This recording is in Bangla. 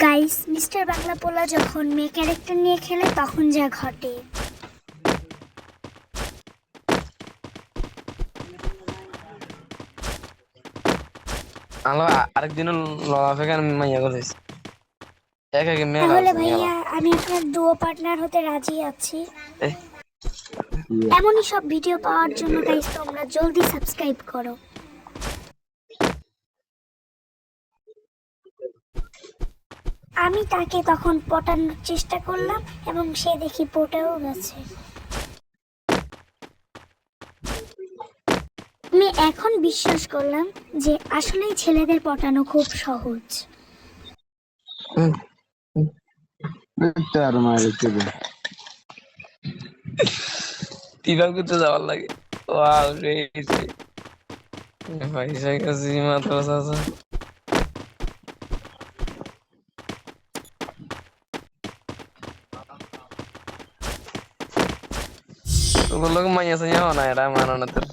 গাইস, মিস্টার বাংলা পোলা যখন মেয়ে ক্যারেক্টার নিয়ে খেলে তখন যা ঘটে। আলো আরেকদিনও লড়াফেকার মাইয়া করেছিস এক এক মেয়েরা তাহলে আছে মেয়েরা ভাইয়া আমি আপনার ডুও পার্টনার হতে রাজি আছি। এই এমনই সব ভিডিও পাওয়ার জন্য গাইস তোমরা জলদি সাবস্ক্রাইব করো। আমি তাকে তখন পটানোর চেষ্টা করলাম এবং সে দেখি পটেও গেছে। আমি এখন বিশ্বাস করলাম যে আসলেই ছেলেদের পটানো খুব সহজ। তিবা করতে যাওয়ার লাগে ওয়াও রেইছে পয়সা কাছে মাদ্রাসা আছে ওগুলো মাইয়া সাইয়া না এটা মানো না তোর